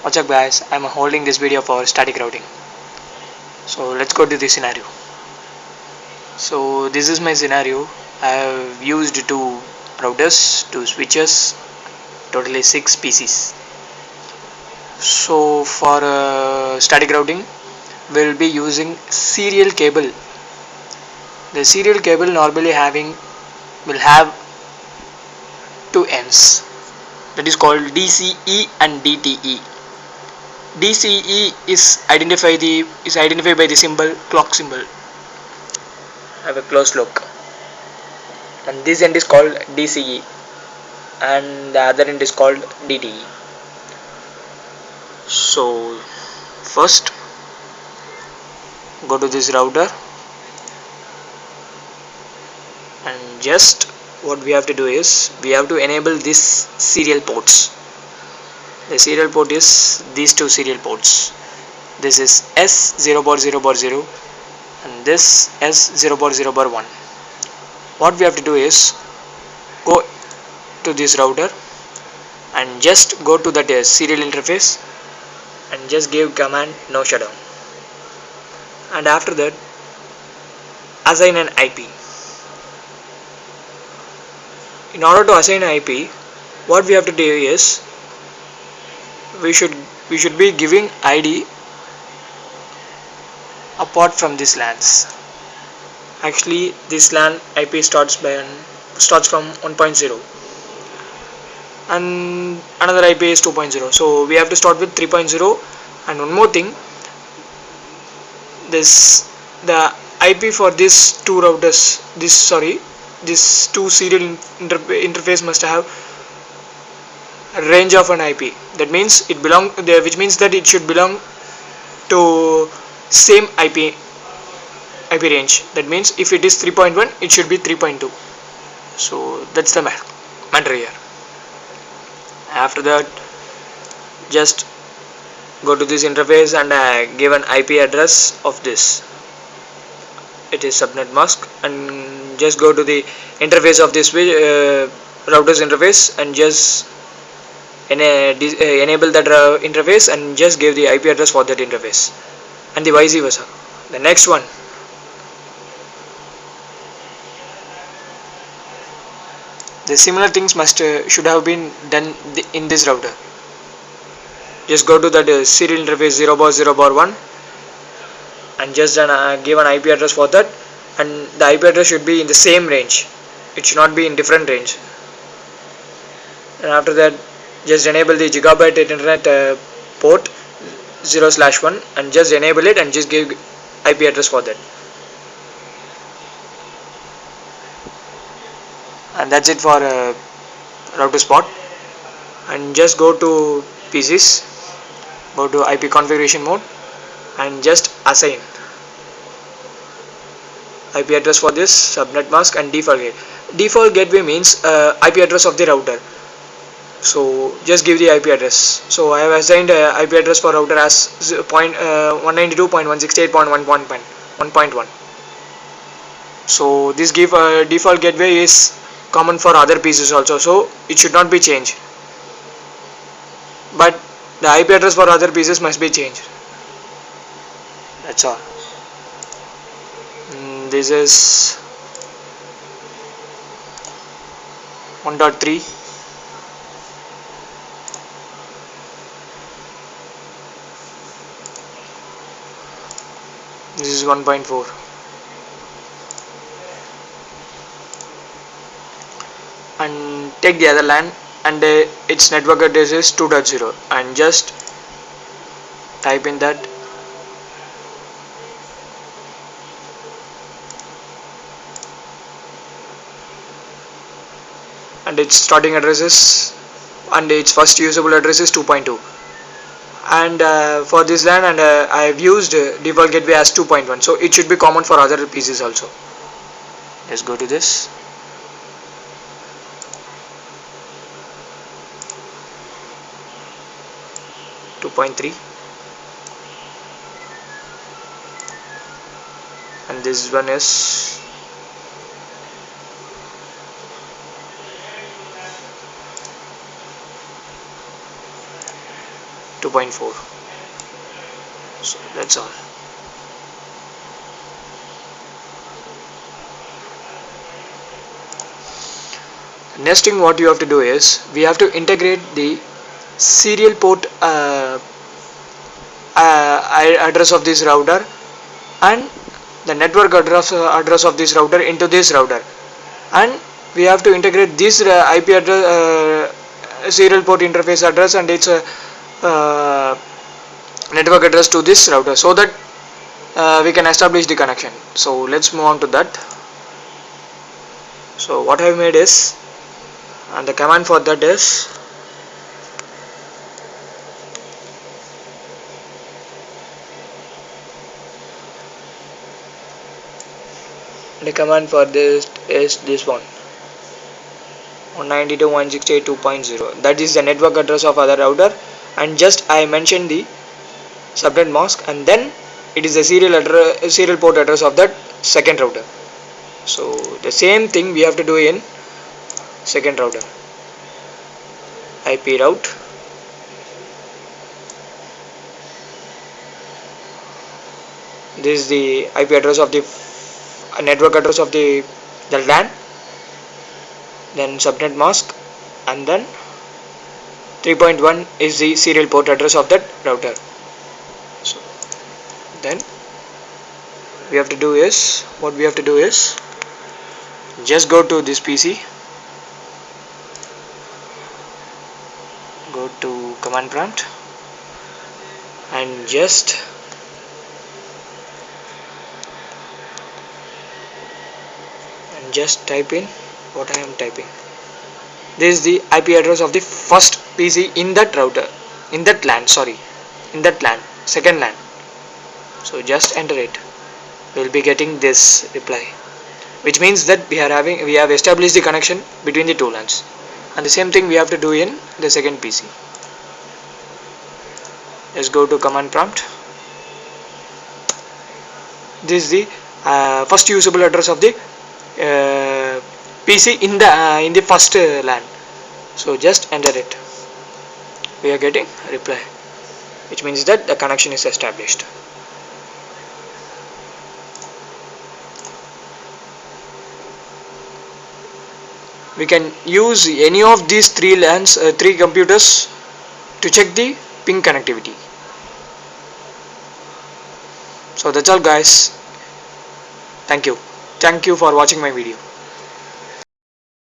What's up guys, I'm holding this video for static routing. So let's go to the scenario. So this is my scenario. I have used two routers, two switches, totally 6 PCs. So for static routing we'll be using serial cable. The serial cable normally will have two ends, that is called DCE and DTE. DCE is identified by the symbol clock symbol. I have a closed look, and this end is called DCE and the other end is called DTE. So first go to this router and just what we have to do is we have to enable this serial ports. The serial port is these two serial ports. This is S0/0/0 and this S0/0/1. What we have to do is go to this router and just go to that serial interface and just give command no shutdown, and after that assign an IP. In order to assign an IP, what we have to do is we should be giving ID apart from this LANs. Actually this LAN IP starts from 1.0 and another IP is 2.0, so we have to start with 3.0. and one more thing, the IP for these two routers, this two serial interface must have a range of an IP. That means which means that it should belong to same IP range. That means if it is 3.1, it should be 3.2. So that's the matter here. After that, just go to this interface and give an IP address of this. It is subnet mask, and just go to the interface of this router's interface and just enable that interface and just give the IP address for that interface, and the vice versa. The next one, the similar things should have been done in this router. Just go to that serial interface 0/0/1 and just give an IP address for that, and the IP address should be in the same range. It should not be in different range. And after that, just enable the gigabyte internet port 0/1 and just enable it and just give IP address for that. And that's it for router spot. And just go to PCs, go to IP configuration mode and just assign IP address for this subnet mask and default gateway. Default gateway means IP address of the router. So just give the IP address. So I have assigned IP address for router as 192.168.1.1. So this default gateway is common for other PCs also, so it should not be changed, but the IP address for other PCs must be changed. That's all. This is 1.3. This is 1.4. and take the other LAN and its network address is 2.0 and just type in that, and its starting address is, and its first usable address is 2.2. and for this LAN, and I have used default gateway as 2.1, so it should be common for other PCs also. Let's go to this. And this one is 2.4. So that's all. Next thing what you have to do is we have to integrate the serial port address of this router and the network address of this router into this router, and we have to integrate this IP address, serial port interface address and its network address to this router, so that we can establish the connection. So let's move on to that. So what I have made is, and the command for that is the command for this is this one, 192.168.2.0. that is the network address of other router, and just I mentioned the subnet mask, and then it is the serial port address of that second router. So the same thing we have to do in second router. IP route, this is the IP address of the network address of the LAN, then subnet mask, and then 3.1 is the serial port address of that router. So then what we have to do is just go to this PC, go to command prompt, and just type in what I am typing. This is the IP address of the first PC in that router, in that LAN, second LAN. So just enter it. We will be getting this reply, which means that we have established the connection between the two LANs. And the same thing we have to do in the second PC. Let's go to command prompt. This is the first usable address of the PC in the first LAN. So just enter it. We are getting a reply, which means that the connection is established. We can use any of these three LANs, three computers, to check the ping connectivity. So that's all, guys. Thank you for watching my video.